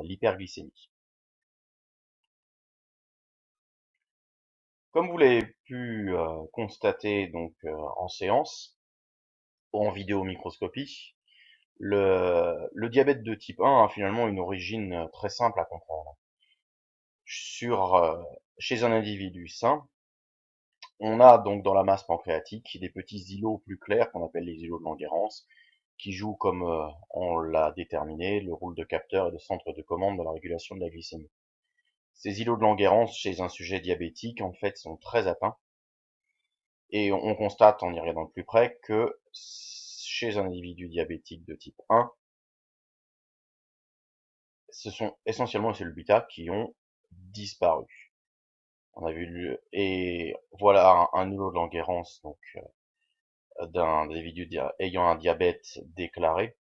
l'hyperglycémie. Comme vous l'avez pu constater donc en séance, ou en vidéomicroscopie, le diabète de type 1 a finalement une origine très simple à comprendre. Chez un individu sain, on a donc dans la masse pancréatique des petits îlots plus clairs qu'on appelle les îlots de Langerhans, qui jouent, comme on l'a déterminé, le rôle de capteur et de centre de commande dans la régulation de la glycémie. Ces îlots de Langerhans chez un sujet diabétique, en fait, sont très atteints, et on constate, en y regardant de plus près, que chez un individu diabétique de type 1, ce sont essentiellement les cellules bêta qui ont disparu. On a vu et voilà un îlot de Langerhans donc d'un individu ayant un diabète déclaré.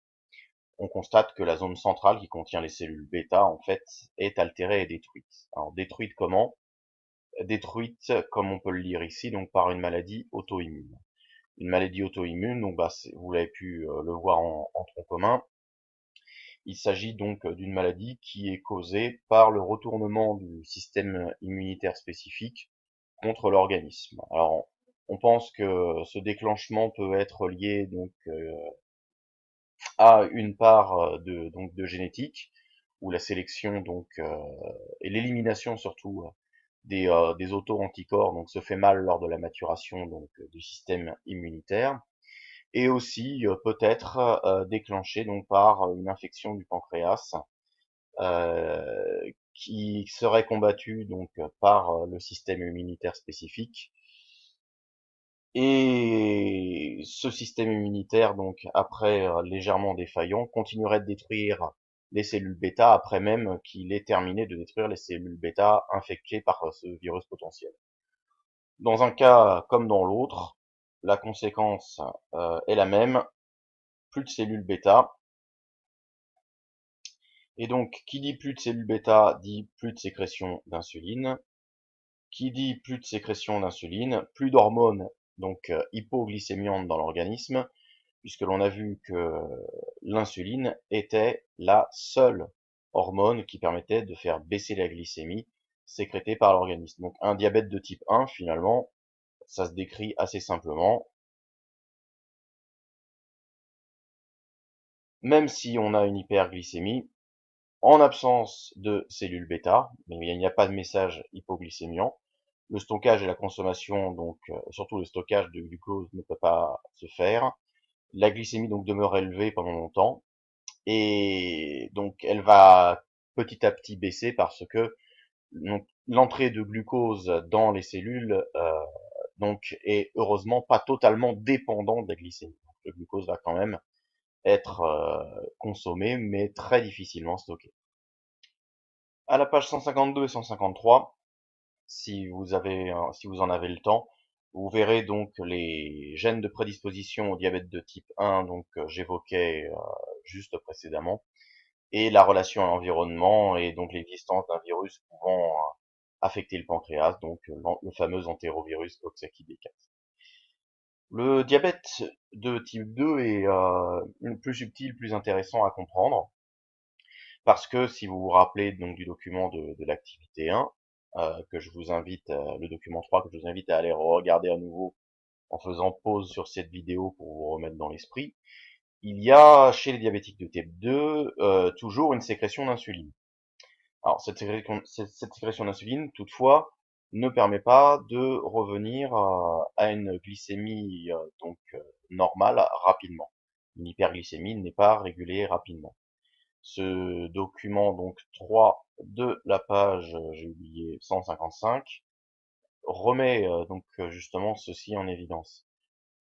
On constate que la zone centrale qui contient les cellules bêta en fait est altérée et détruite. Alors détruite comment? Détruite comme on peut le lire ici donc par une maladie auto-immune. Une maladie auto-immune, donc vous l'avez pu le voir en tronc commun. Il s'agit donc d'une maladie qui est causée par le retournement du système immunitaire spécifique contre l'organisme. Alors, on pense que ce déclenchement peut être lié donc à une part de génétique, où la sélection donc et l'élimination surtout des auto-anticorps donc se fait mal lors de la maturation donc du système immunitaire, et aussi peut-être déclenché donc par une infection du pancréas qui serait combattue donc par le système immunitaire spécifique. Et ce système immunitaire, donc après légèrement défaillant, continuerait de détruire les cellules bêta après même qu'il ait terminé de détruire les cellules bêta infectées par ce virus potentiel. Dans un cas comme dans l'autre, la conséquence est la même, plus de cellules bêta. Et donc, qui dit plus de cellules bêta dit plus de sécrétion d'insuline. Qui dit plus de sécrétion d'insuline, plus d'hormones donc hypoglycémiantes dans l'organisme, puisque l'on a vu que l'insuline était la seule hormone qui permettait de faire baisser la glycémie sécrétée par l'organisme. Donc un diabète de type 1, finalement, ça se décrit assez simplement. Même si on a une hyperglycémie, en absence de cellules bêta, mais il n'y a pas de message hypoglycémiant, le stockage et la consommation, donc surtout le stockage de glucose, ne peut pas se faire. La glycémie donc demeure élevée pendant longtemps, et donc elle va petit à petit baisser parce que l'entrée de glucose dans les cellules donc est heureusement pas totalement dépendante de la glycémie. Donc, le glucose va quand même être consommé, mais très difficilement stocké. À la page 152 et 153, si vous en avez le temps, vous verrez donc les gènes de prédisposition au diabète de type 1, donc j'évoquais juste précédemment, et la relation à l'environnement et donc l'existence d'un virus pouvant affecter le pancréas, donc le fameux entérovirus Coxsackie-B4. Le diabète de type 2 est plus subtil, plus intéressant à comprendre, parce que si vous vous rappelez donc du document de l'activité 1, que je vous invite, le document 3, que je vous invite à aller regarder à nouveau en faisant pause sur cette vidéo pour vous remettre dans l'esprit, il y a chez les diabétiques de type 2 toujours une sécrétion d'insuline. Alors cette sécrétion d'insuline, toutefois, ne permet pas de revenir à une glycémie donc normale rapidement. Une hyperglycémie n'est pas régulée rapidement. Ce document donc 3 de la page, j'ai oublié, 155, remet donc justement ceci en évidence.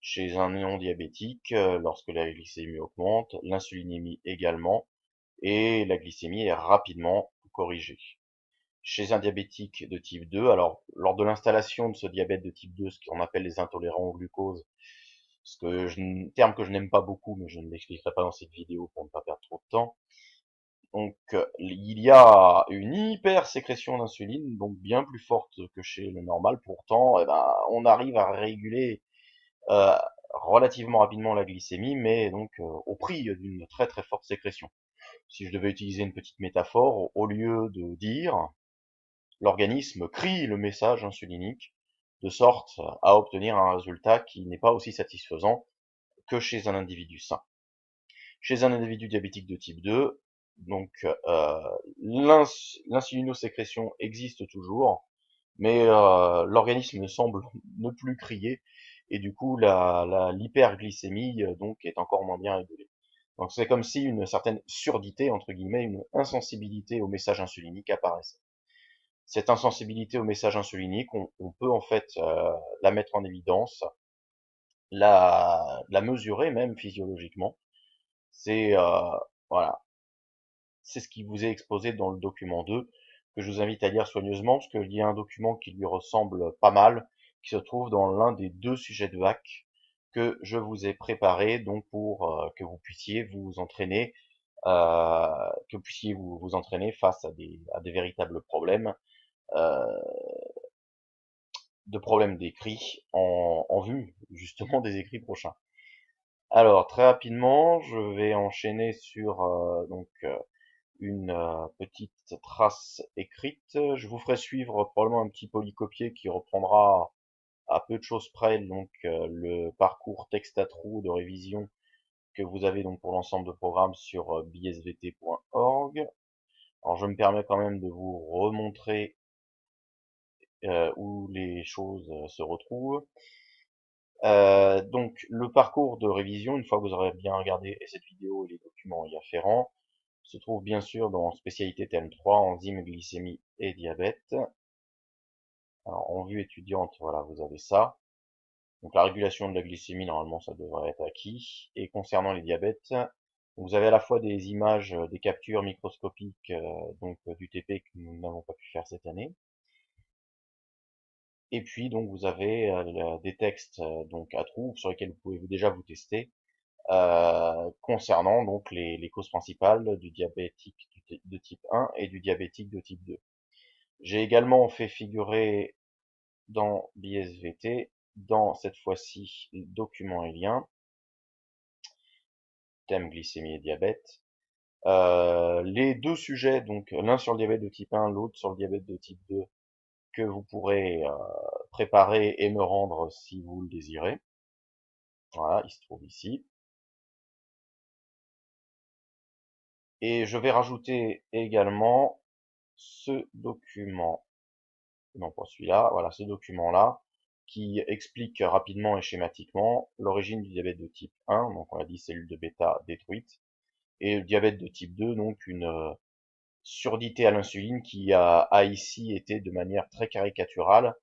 Chez un non diabétique, lorsque la glycémie augmente, l'insulinémie également, et la glycémie est rapidement corrigée. Chez un diabétique de type 2, alors lors de l'installation de ce diabète de type 2, ce qu'on appelle les intolérants au glucose, terme que je n'aime pas beaucoup, mais je ne l'expliquerai pas dans cette vidéo pour ne pas perdre trop de temps. Donc il y a une hypersécrétion d'insuline, donc bien plus forte que chez le normal. Pourtant, eh ben, on arrive à réguler euh, relativement rapidement la glycémie, mais donc au prix d'une très très forte sécrétion. Si je devais utiliser une petite métaphore, au lieu de dire, l'organisme crie le message insulinique de sorte à obtenir un résultat qui n'est pas aussi satisfaisant que chez un individu sain. Chez un individu diabétique de type 2, donc l'insulinosécrétion existe toujours, mais l'organisme semble ne plus crier et du coup l'hyperglycémie donc est encore moins bien régulée. Donc c'est comme si une certaine surdité, entre guillemets, une insensibilité au message insulinique apparaissait. Cette insensibilité au message insulinique, on peut en fait la mettre en évidence, la mesurer même physiologiquement. C'est voilà, c'est ce qui vous est exposé dans le document 2, que je vous invite à lire soigneusement, parce qu'il y a un document qui lui ressemble pas mal, qui se trouve dans l'un des 2 sujets de VAC que je vous ai préparé, donc pour que vous puissiez vous entraîner, face à des véritables problèmes, de problèmes d'écrit en vue justement des écrits prochains. Alors très rapidement, je vais enchaîner sur une petite trace écrite. Je vous ferai suivre probablement un petit polycopié qui reprendra à peu de choses près donc le parcours texte à trous de révision que vous avez donc pour l'ensemble de programmes sur bsvt.org. Alors je me permets quand même de vous remontrer où les choses se retrouvent. Donc le parcours de révision, une fois que vous aurez bien regardé cette vidéo et les documents y afférents, se trouve bien sûr dans spécialité thème 3, enzymes, glycémie et diabète. Alors en vue étudiante, voilà, vous avez ça. Donc la régulation de la glycémie, normalement, ça devrait être acquis. Et concernant les diabètes, vous avez à la fois des images, des captures microscopiques du TP que nous n'avons pas pu faire cette année. Et puis donc vous avez des textes donc à trous sur lesquels vous pouvez déjà vous tester concernant donc les causes principales du diabétique de type 1 et du diabétique de type 2. J'ai également fait figurer dans BSVT, dans cette fois-ci documents et liens, thème glycémie et diabète, les 2 sujets, donc l'un sur le diabète de type 1, l'autre sur le diabète de type 2, que vous pourrez préparer et me rendre si vous le désirez. Voilà, il se trouve ici. Et je vais rajouter également ce document, non pas celui-là, voilà ce document-là, qui explique rapidement et schématiquement l'origine du diabète de type 1, donc on a dit cellules de bêta détruites, et le diabète de type 2, donc une surdité à l'insuline qui a ici été de manière très caricaturale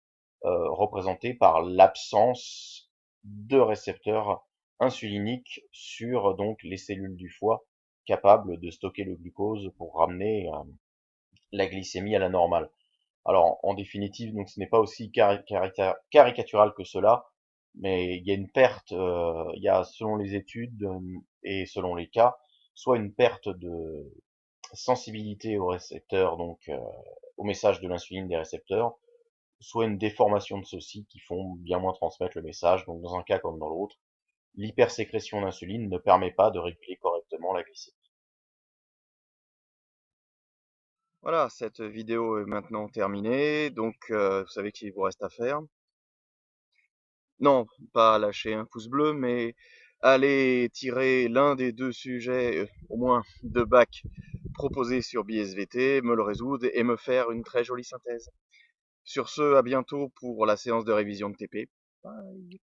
représentée par l'absence de récepteurs insuliniques sur donc les cellules du foie capables de stocker le glucose pour ramener la glycémie à la normale. Alors en définitive, donc ce n'est pas aussi caricatural que cela, mais il y a une perte, il y a selon les études et selon les cas, soit une perte de sensibilité aux récepteurs, donc au message de l'insuline des récepteurs, soit une déformation de ceux-ci qui font bien moins transmettre le message. Donc dans un cas comme dans l'autre, l'hypersécrétion d'insuline ne permet pas de réguler correctement la glycémie. Voilà, cette vidéo est maintenant terminée, donc vous savez qu'il vous reste à faire. Non, pas lâcher un pouce bleu, mais aller tirer l'un des 2 sujets, au moins de bac, proposés sur BSVT, me le résoudre et me faire une très jolie synthèse. Sur ce, à bientôt pour la séance de révision de TP. Bye.